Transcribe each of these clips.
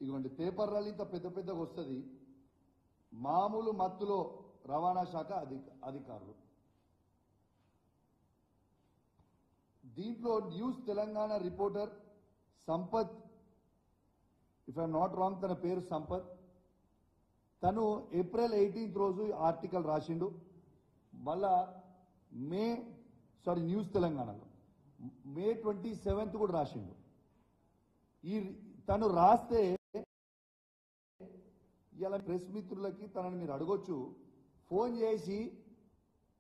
ఇటువంటి పేపర్లలో ఇంత పెద్ద పెద్దగా వస్తుంది. మామూలు మత్తులో రవాణా శాఖ అధికారులు. దీంట్లో news Telangana reporter Sampath, if I'm not wrong తన పేరు సంపత్, తను ఏప్రిల్ 18 రోజు ఆర్టికల్ రాసిండు. మళ్ళా న్యూస్ తెలంగాణలో మే 27 కూడా రాసిండు. తను రాస్తే ఇలా ప్రెస్ మిత్రులకి తనని మీరు అడగొచ్చు, ఫోన్ చేసి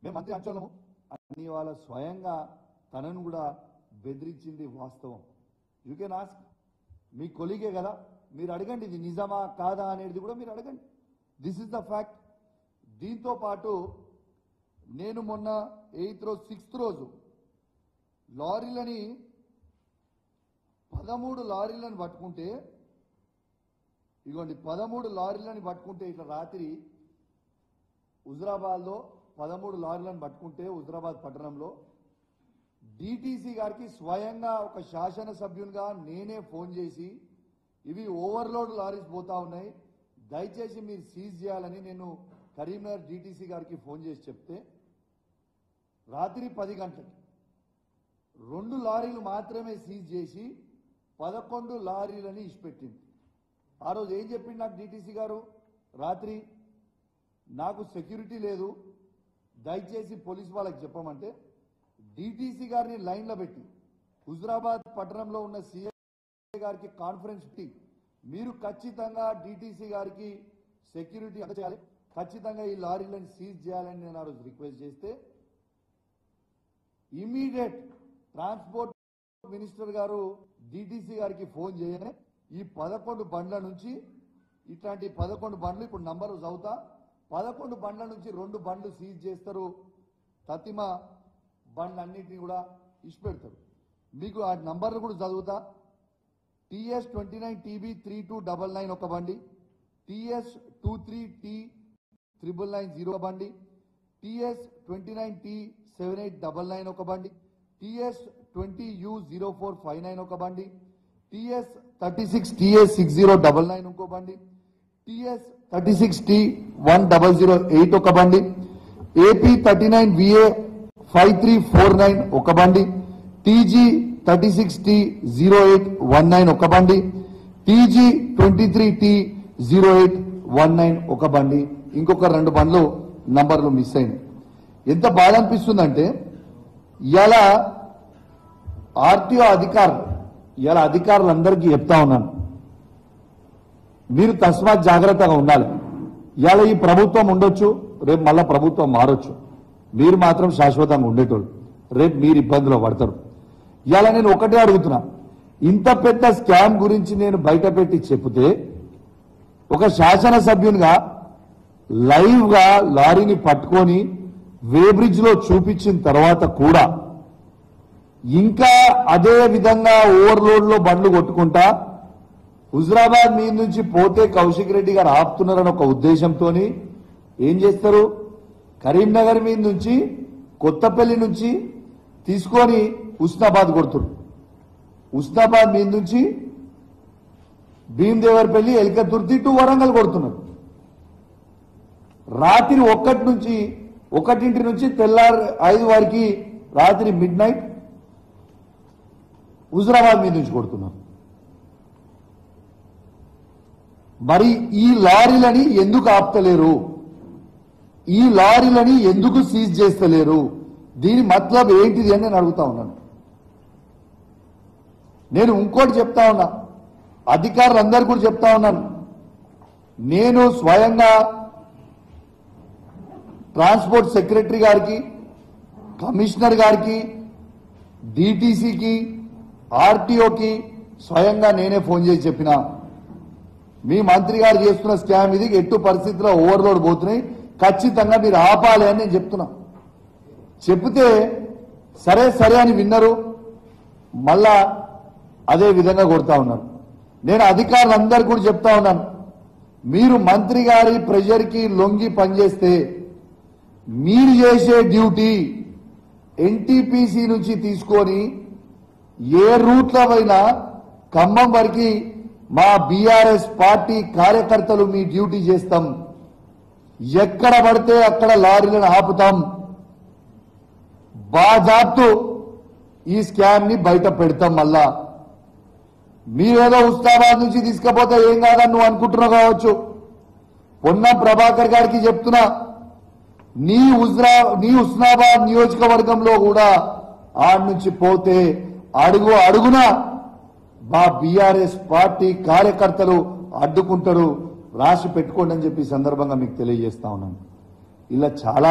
మేము మంత్రి అంచనము అని వాళ్ళ స్వయంగా తనను కూడా బెదిరించింది వాస్తవం. యూ కెన్ ఆస్క్, మీ కొలీగే కదా, మీరు అడగండి ఇది నిజమా కాదా అనేది కూడా మీరు అడగండి. This is the fact. దీంతో పాటు నేను మొన్న 6th రోజు లారీలని 13 లారీలను పట్టుకుంటే, ఇగోండి 13 లారీలను పట్టుకుంటే ఇట్లా రాత్రి హుజరాబాద్లో 13 లారీలను పట్టుకుంటే హుజరాబాద్ పట్టణంలో డిటిసి గారికి స్వయంగా ఒక శాసనసభ్యునిగా నేనే ఫోన్ చేసి ఇవి ఓవర్లోడ్ లారీస్ పోతా ఉన్నాయి, దయచేసి మీరు సీజ్ చేయాలని నేను కరీంనగర్ డిటిసి గారికి ఫోన్ చేసి చెప్తే రాత్రి 10 గంటలకి 2 లారీలు మాత్రమే సీజ్ చేసి 11 లారీలని ఇచ్చిపెట్టింది. ఆ రోజు ఏం చెప్పింది నాకు డిటిసి గారు, రాత్రి నాకు సెక్యూరిటీ లేదు, దయచేసి పోలీసు వాళ్ళకి చెప్పమంటే డిటిసి గారిని లైన్లో పెట్టి హుజరాబాద్ పట్టణంలో ఉన్న సీఐ గారికి కాన్ఫరెన్స్ పెట్టి మీరు ఖచ్చితంగా డిటిసి గారికి సెక్యూరిటీ అందజేయాలి, ఖచ్చితంగా ఈ లారీలను సీజ్ చేయాలని నేను ఆ రోజు రిక్వెస్ట్ చేస్తే ఇమీడియట్ ట్రాన్స్పోర్ట్ మినిస్టర్ గారు డిటిసి గారికి ఫోన్ చేయగానే ఈ 11 బండ్ల నుంచి ఇట్లాంటి 11 బండ్లు ఇప్పుడు నంబర్ చదువుతా, 11 బండ్ల నుంచి 2 బండ్లు సీజ్ చేస్తారు, తతిమ బండ్లన్నింటినీ కూడా ఇచ్చిపెడతారు. మీకు ఆ నంబర్లు కూడా చదువుతా. TS29TB3299 ఒక బండి, TS23T9990 ఒక బండి, TS29T7899 ఒక బండి, TS20U0459 ఒక బండి, TS36TA6099 ఇంకో బండి, TS36T1008 ఒక బండి, AP39VA5349 ఒక బండి, TG36T0819 ఒక బండి, TG23T0819 ఒక బండి, ఇంకొక 2 బండ్లు నంబర్లు మిస్ అయింది. ఎంత బాధ అనిపిస్తుందంటే ఇలా ఆర్టీఓ అధికారులందరికీ చెప్తా ఉన్నాను, మీరు తస్మాత్ జాగ్రత్తగా ఉండాలి. ఇలా ఈ ప్రభుత్వం ఉండొచ్చు, రేపు మళ్ళా ప్రభుత్వం మారొచ్చు, మీరు మాత్రం శాశ్వతంగా ఉండేటోళ్ళు, రేపు మీరు ఇబ్బందులు పడతారు. ఇలా నేను ఒకటే అడుగుతున్నా, ఇంత పెద్ద స్కామ్ గురించి నేను బయట పెట్టి చెప్తే ఒక శాసనసభ్యునిగా లైవ్ గా లారీని పట్టుకొని వేబ్రిడ్జ్ లో చూపించిన తర్వాత కూడా ఇంకా అదే విధంగా ఓవర్లోడ్ లో బండ్లు కొట్టుకుంటా హుజరాబాద్ మీద నుంచి పోతే కౌశిక్ రెడ్డి గారు ఆపుతున్నారని ఒక ఉద్దేశంతో ఏం చేస్తారు, కరీంనగర్ మీద నుంచి కొత్తపల్లి నుంచి తీసుకొని హుస్నాబాద్ కొడుతున్నారు, హుస్నాబాద్ మీద నుంచి భీమదేవరపల్లి ఎల్కతుర్తి టు వరంగల్ కొడుతున్నారు. రాత్రి 1 నుంచి తెల్లారు 5 వరకు రాత్రి మిడ్-నైట్ హుజరాబాద్ మీద నుంచి కొడుతున్నారు. మరి ఈ లారీలని ఎందుకు ఆపుతలేరు, ఈ లారీలని ఎందుకు సీజ్ చేస్తలేరు, దీని మతలబ్ ఏంటిది అని నేను అడుగుతా ఉన్నాను. నేను ఇంకోటి చెప్తా ఉన్నా, అధికారులందరూ కూడా చెప్తా ఉన్నాను, నేను స్వయంగా ట్రాన్స్పోర్ట్ సెక్రటరీ గారికి, కమిషనర్ గారికి, డిటిసికి, ఆర్టీఓకి స్వయంగా నేనే ఫోన్ చేసి చెప్పినా మీ మంత్రి గారు చేస్తున్న స్కామ్ ఇది, ఎట్టు పరిస్థితుల్లో ఓవర్లోడ్ పోతున్నాయి, ఖచ్చితంగా మీరు ఆపాలి అని నేను చెప్తున్నా. చెప్తే సరే అని విన్నారు, మళ్ళా అదే విధంగా కొడతా ఉన్నారు. నేను అధికారులందరూ కూడా చెప్తా ఉన్నాను, మీరు మంత్రి గారి ప్రెషర్కి లొంగి పనిచేస్తే మీరు చేసే డ్యూటీ ఎన్టీపీసీ నుంచి తీసుకొని ఏ రూట్లో అయినా ఖమ్మం వరకు మా బీఆర్ఎస్ పార్టీ కార్యకర్తలు మీ డ్యూటీ చేస్తాం. ఎక్కడ పడితే అక్కడ లారీలను ఆపుతాం. బాజాబ్తు ఈ స్కామ్ ని బయట పెడతాం. మళ్ళా మీరేదో ఉస్మానాబాద్ నుంచి తీసుకపోతే ఏం కాదని నువ్వు అనుకుంటున్నావు కావచ్చు. పొన్నం ప్రభాకర్ గారికి చెప్తున్నా, నీ ఉస్మానాబాద్ నియోజకవర్గంలో కూడా ఆడ నుంచి పోతే అడుగు అడుగున మా బీఆర్ఎస్ పార్టీ కార్యకర్తలు అడ్డుకుంటారు. రాసి పెట్టుకోండి అని చెప్పి సందర్భంగా మీకు తెలియజేస్తా ఉన్నాను. ఇలా చాలా